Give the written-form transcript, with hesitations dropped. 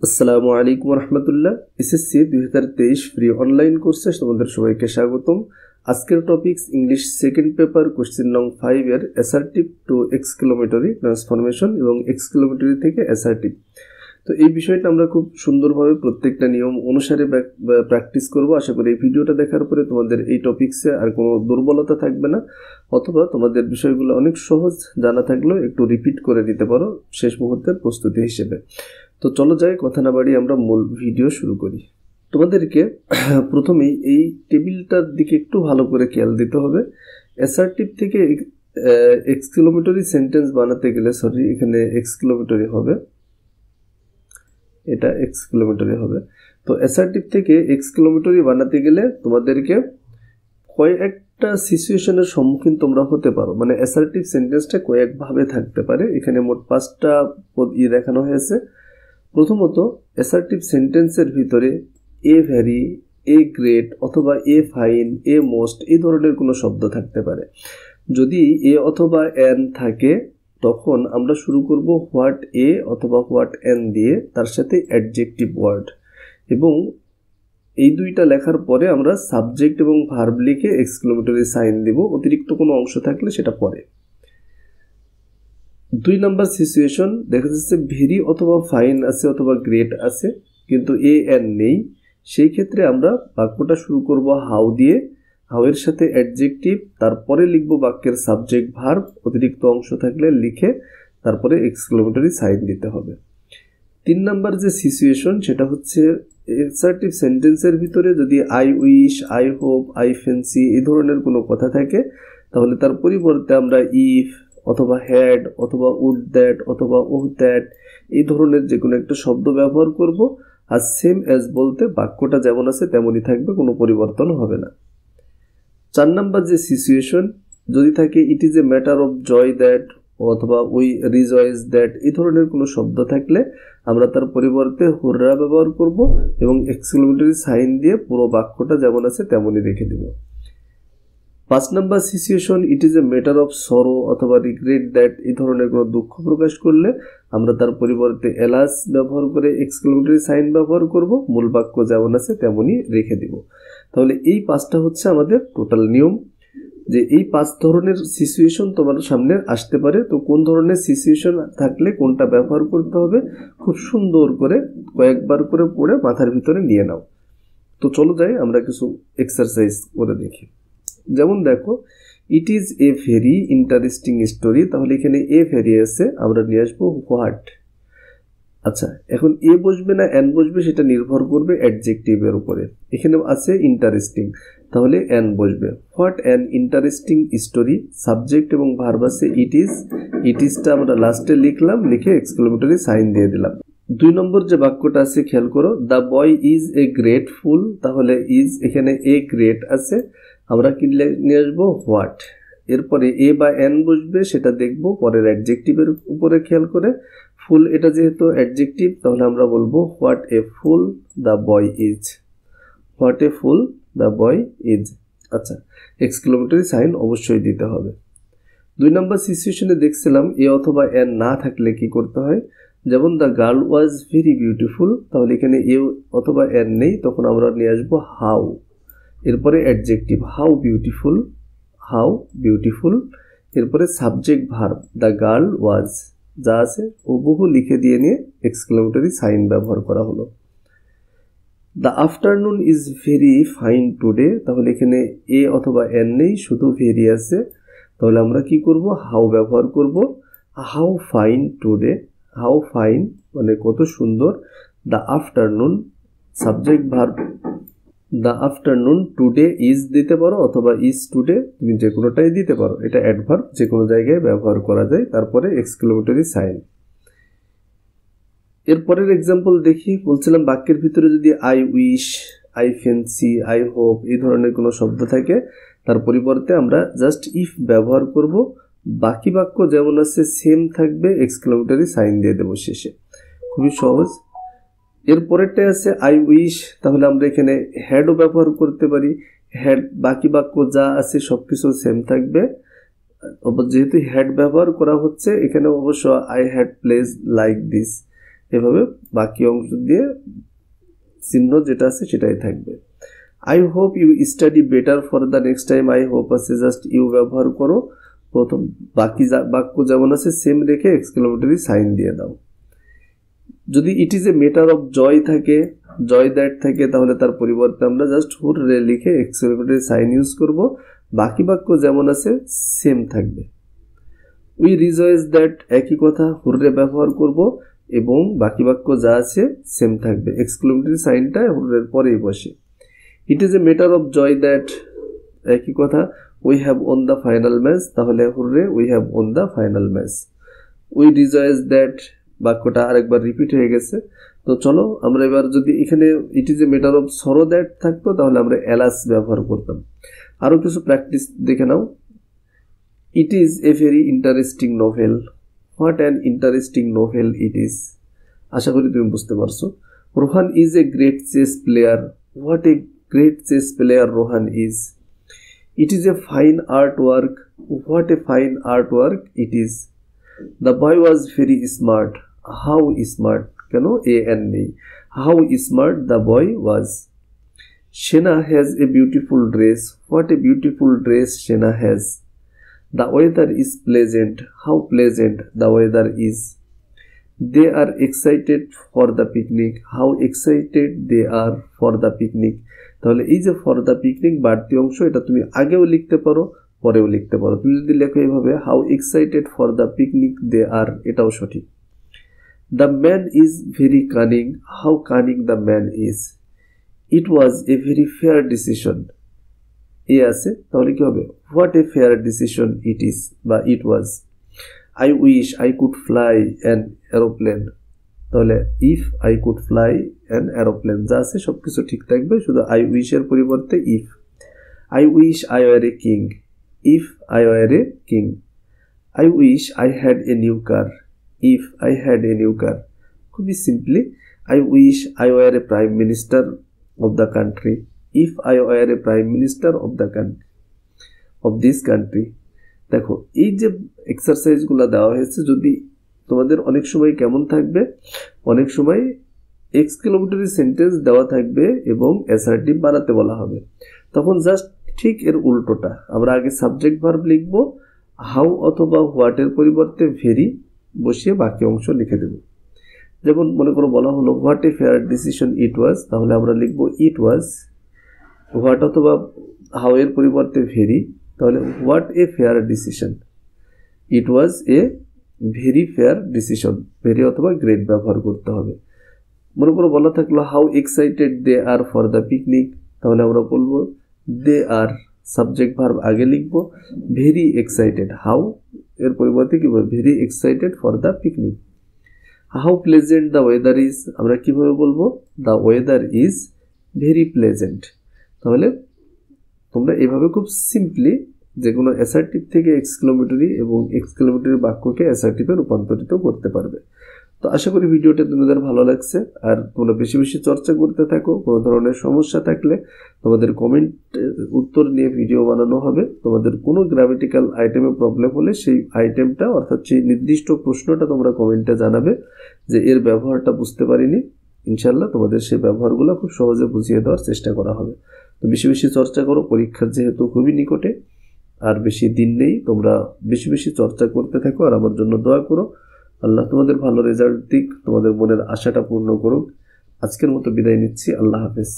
আসসালামু আলাইকুম রহমতুল্লাহ। SSC 2023 free online কোর্সে তোমাদের সবাইকে স্বাগতম। আজকের topics English second paper question নং 5 এর অ্যাসার্টিভ টু এক্সক্লেমেটরি ট্রান্সফরমেশন এবং এক্সক্লেমেটরি থেকে অ্যাসার্টিভ। তো এই বিষয়টা আমরা খুব সুন্দরভাবে প্রত্যেকটা নিয়ম অনুসারে প্র্যাকটিস করব। আশা করি এই ভিডিওটা দেখার পরে তোমাদের এই টপিকসে আর কোনো দুর্বলতা থাকবে না, অথবা তোমাদের বিষয়গুলো অনেক সহজ জানা থাকলেও একটু রিপিট করে দিতে পারো শেষ মুহূর্তের প্রস্তুতি হিসেবে। তো চলো যাই, কথা না বাড়িয়ে আমরা মূল ভিডিও শুরু করি। তোমাদেরকে প্রথমেই এই টেবিলটার দিকে একটু ভালো করে খেয়াল দিতে হবে। অ্যাসার্টিভ থেকে এক্সক্লেমেটরি সেন্টেন্স বানাতে গেলে, এখানে এক্সক্লেমেটরি হবে, এটা এক্সক্লেমেটরি হবে। তো অ্যাসার্টিভ থেকে এক্সক্লেমেটরি বানাতে গেলে তোমাদেরকে কয়েকটা সিচুয়েশনের সম্মুখীন তোমরা হতে পারো। মানে অ্যাসার্টিভ সেন্টেন্সটা কয়েকভাবে থাকতে পারে। এখানে মোট 5টা পদ দেখানো হয়েছে। প্রথমত, অ্যাসার্টিভ সেন্টেন্সের ভিতরে এ ভ্যারি, এ গ্রেট অথবা এ ফাইন, এ মোস্ট এই ধরনের কোনো শব্দ থাকতে পারে। যদি এ অথবা এন থাকে তখন আমরা শুরু করব হোয়াট এ অথবা হোয়াট এন দিয়ে, তার সাথে অ্যাডজেক্টিভ ওয়ার্ড, এবং এই দুইটা লেখার পরে আমরা সাবজেক্ট এবং ভার্ব লিখে এক্সক্লেমেটরি সাইন দিব। অতিরিক্ত কোনো অংশ থাকলে সেটা পরে। 2 নাম্বার সিচুয়েশন, দেখা যাচ্ছে ভেরি অথবা ফাইন আছে অথবা গ্রেট আছে কিন্তু এ এন নেই। সেই ক্ষেত্রে আমরা বাক্যটা শুরু করব হাউ দিয়ে, হাউ এর সাথে অ্যাডজেক্টিভ, তারপরে লিখব বাক্যের সাবজেক্ট ভার্ব, অতিরিক্ত অংশ থাকলে লিখে তারপরে এক্সক্লেমেটরি সাইন দিতে হবে। 3 নাম্বার যে সিচুয়েশন সেটা হচ্ছে অ্যাসার্টিভ সেন্টেন্সের ভিতরে যদি I wish, I hope, I fancy এই ধরনের কোনো কথা থাকে তাহলে তার পরিবর্তে আমরা ইফ অথবা হ্যাড অথবা উড দ্যাট অথবা ওহ দ্যাট এই ধরনের যে কোনো একটা শব্দ ব্যবহার করব। আর সেম অ্যাজ বলতে বাক্যটা যেমন আছে তেমনই থাকবে, কোনো পরিবর্তন হবে না। 4 নাম্বার যে সিচুয়েশন, যদি থাকে it is a matter of joy that অথবা উই রিজয়েস দ্যাট এই ধরনের কোনো শব্দ থাকলে আমরা তার পরিবর্তে হুররা ব্যবহার করব এবং এক্সক্লেমেটরি সাইন দিয়ে পুরো বাক্যটা যেমন আছে তেমনই রেখে দেব। 5 number situation, it is a matter of sorrow অথবা রিগ্রেট দ্যাট এই ধরনের কোনো দুঃখ প্রকাশ করলে আমরা তার পরিবর্তে এলাস ব্যবহার করে এক্সক্লেমেটরি সাইন ব্যবহার করব, মূল বাক্য যেমন আছে তেমনই রেখে দিব। তাহলে এই 5টা হচ্ছে আমাদের টোটাল নিয়ম, যে এই 5 ধরনের সিচুয়েশন তোমার সামনে আসতে পারে। তো কোন ধরনের সিচুয়েশন থাকলে কোনটা ব্যবহার করতে হবে খুব সুন্দর করে কয়েকবার করে পড়ে মাথার ভিতরে নিয়ে নাও। তো চলো যাই, আমরা কিছু এক্সারসাইজ করে দেখি। যেমন দেখো, ইট is a very interesting story, তাহলে এখানে এ ভেরি আছে, আমরা নিয়ে আসবো হোয়াট। আচ্ছা, এখন এ বসবে না এন বসবে সেটা নির্ভর করবে অ্যাডজেক্টিভের উপরে। এখানে আছে ইন্টারেস্টিং, তাহলে এন বসবে। What an interesting story, subject এবং ভার্ব আছে ইট ইজ, ইট ইজটা আমরা লাস্টে লিখলাম, লিখে এক্সক্লেমেটরি সাইন দিয়ে দিলাম। 2 নম্বর যে বাক্যটা আছে খেয়াল করো, the boy is a great fool, তাহলে ইজ এখানে এ গ্রেট আছে, আমরা কি নিয়ে আসবো হোয়াট। এরপরে এ বা এন বসবে সেটা দেখবো পরের অ্যাডজেক্টিভের উপরে খেয়াল করে। ফুল এটা যেহেতু অ্যাডজেক্টিভ তাহলে আমরা বলবো what a full the boy is, what a full the boy is. আচ্ছা, এক্সক্লেমেটরি সাইন অবশ্যই দিতে হবে। 2 নম্বর সিচুয়েশনে দেখছিলাম এ অথবা এন না থাকলে কি করতে হয়, যেমন the girl was very beautiful, তাহলে এখানে এ অথবা এন নেই, তখন আমরা নিয়ে আসবো হাউ, এরপরে adjective how beautiful, how beautiful, এরপরে subject verb the girl was, যা আছে হুবহু লিখে দিয়ে নিয়ে এক্সক্লেমেটরি সাইন ব্যবহার করা হলো। The afternoon is very fine today, তাহলে এখানে এ অথবা এন নেই, শুধু ভেরি আছে, তাহলে আমরা কি করব হাউ ব্যবহার করব। How fine today, how fine মানে কত সুন্দর। The afternoon subject verb the afternoon, today is দিতে পারো অথবা ইজ টুডে, তুমি যে কোনোটাই দিতে পারো, এটা অ্যাডভার্ব যে কোনো জায়গায় ব্যবহার করা যায়। তারপরে এক্সক্লেমেটরি সাইন। এরপরের এক্সাম্পল দেখি, বলছিলাম বাক্যের ভিতরে যদি I wish, I fancy, I hope এই ধরনের কোনো শব্দ থাকে তার পরিবর্তে আমরা জাস্ট ইফ ব্যবহার করব, বাকি বাক্য যেমন আছে সেম থাকবে, এক্সক্লেমেটরি সাইন দিয়ে দেবো শেষে। খুবই সহজ। এরপরেরটা আছে আই উইশ, তাহলে আমরা এখানে হ্যাডও ব্যবহার করতে পারি। হ্যাড বাকি বাক্য যা আছে সব কিছু সেম থাকবে, যেহেতু হ্যাড ব্যবহার করা হচ্ছে এখানে অবশ্য I had place like this, এভাবে বাকি অংশ দিয়ে চিহ্ন যেটা আছে সেটাই থাকবে। I hope you study better for the next time. I hope আছে জাস্ট ইউ ব্যবহার করো, প্রথম বাকি বাক্য যেমন আছে সেম রেখে এক্সক্লেমেটরি সাইন দিয়ে দাও। যদি it is a matter of joy থাকে, জয় দ্যাট থাকে, তাহলে তার পরিবর্তে আমরা জাস্ট হুররে লিখে এক্সক্লেমেটরি সাইন ইউজ করব, বাকি বাক্য যেমন আছে সেম থাকবে। উই রিজয়েস দ্যাট একই কথা, হুররে ব্যবহার করব এবং বাকি বাক্য যা আছে সেম থাকবে, এক্সক্লেমেটরি সাইনটা হুররের পরেই বসে। It is a matter of joy that একই কথা, we have won the final match, তাহলে hurray we have won the final match. We rejoice that বাক্যটা আরেকবার রিপিট হয়ে গেছে। তো চলো আমরা এবার যদি এখানে ইট is a matter of sorrow that থাকতো তাহলে আমরা এলাস ব্যবহার করতাম। আরও কিছু প্র্যাকটিস দেখে নাও। It is a very interesting novel. What an interesting novel it is. আশা করি তুমি বুঝতে পারছো। Rohan is a great chess player. What a great chess player Rohan is. It is a fine art work. What a fine art work it is. The boy was very smart. How smart, কেন a an নেই, how smart the boy was. Sena has a beautiful dress. What a beautiful dress সেনা has. The weather is pleasant. How pleasant the weather is. They are excited for the picnic. How excited they are for the picnic. তাহলে এই যে for the picnic বাড়তি অংশ, এটা তুমি আগেও লিখতে পারো পরেও লিখতে পারো। তুমি যদি লেখো এইভাবে how excited for the picnic they are, এটাও সঠিক। The man is very cunning. How cunning the man is. It was a very fair decision. এ আছে তাহলে কি হবে, what a fair decision it is বা it was. I wish I could fly an aeroplane, তাহলে if I could fly an aeroplane, যা আছে সব কিছু ঠিক থাকবে, শুধু আই উইশের পরিবর্তে if. I wish I were a king. If I were a king. I wish I had a new car. If I had a new car. খুবই simply I wish I were a prime minister of the country. If I were a prime minister of the country, of this country. দেখো এই যে এক্সারসাইজগুলো দেওয়া হয়েছে, যদি তোমাদের অনেক সময় কেমন থাকবে, অনেক সময় এক্সক্লেমেটরি সেন্টেন্স দেওয়া থাকবে এবং অ্যাসার্টিভ বানাতে বলা হবে, তখন জাস্ট ঠিক এর উল্টোটা, আমরা আগে সাবজেক্ট ভার্ব লিখব, হাউ অথবা হোয়াটের পরিবর্তে ভেরি বসিয়ে বাকি অংশ লিখে দেব। যেমন মনে করো বলা হলো what a fair decision it ওয়াজ, তাহলে আমরা লিখব ইট ওয়াজ। হোয়াট অথবা হাউ এর পরিবর্তে ভেরি, তাহলে what a fair decision. It was a very fair decision, very অথবা গ্রেট ব্যবহার করতে হবে। মনে করো বলা থাকলো how excited they are for the picnic, তাহলে আমরা বলবো দে আর, সাবজেক্ট ভার্ব আগে লিখব, ভেরি এক্সাইটেড, হাউ এর পরিবর্তে কি বলবো, very excited for the picnic. How pleasant the weather is, আমরা কিভাবে বলবো, the weather is very pleasant. তাহলে তোমরা এভাবে খুব সিম্পলি যে কোনো অ্যাসার্টিভ থেকে এক্সক্লেমেটরি এবং এক্সক্লেমেটরি বাক্যকে অ্যাসার্টিভে রূপান্তরিত করতে পারবে। তো আশা করি ভিডিওটা তোমাদের ভালো লাগছে, আর তোমরা বেশি বেশি চর্চা করতে থাকো। কোনো ধরনের সমস্যা থাকলে তোমাদের কমেন্ট উত্তর নিয়ে ভিডিও বানানো হবে। তোমাদের কোনো গ্রামেটিক্যাল আইটেমে প্রবলেম হলে সেই আইটেমটা অর্থাৎ সেই নির্দিষ্ট প্রশ্নটা তোমরা কমেন্টে জানাবে যে এর ব্যবহারটা বুঝতে পারিনি। ইনশাল্লাহ তোমাদের সেই ব্যবহারগুলো খুব সহজে বুঝিয়ে দেওয়ার চেষ্টা করা হবে। তো বেশি বেশি চর্চা করো, পরীক্ষার যেহেতু খুবই নিকটে আর বেশি দিন নেই, তোমরা বেশি বেশি চর্চা করতে থাকো আর আমার জন্য দোয়া করো। আল্লাহ তোমাদের ভালো রেজাল্ট দিক, তোমাদের মনের আশাটা পূর্ণ করুক। আজকের মতো বিদায় নিচ্ছি, আল্লাহ হাফেজ।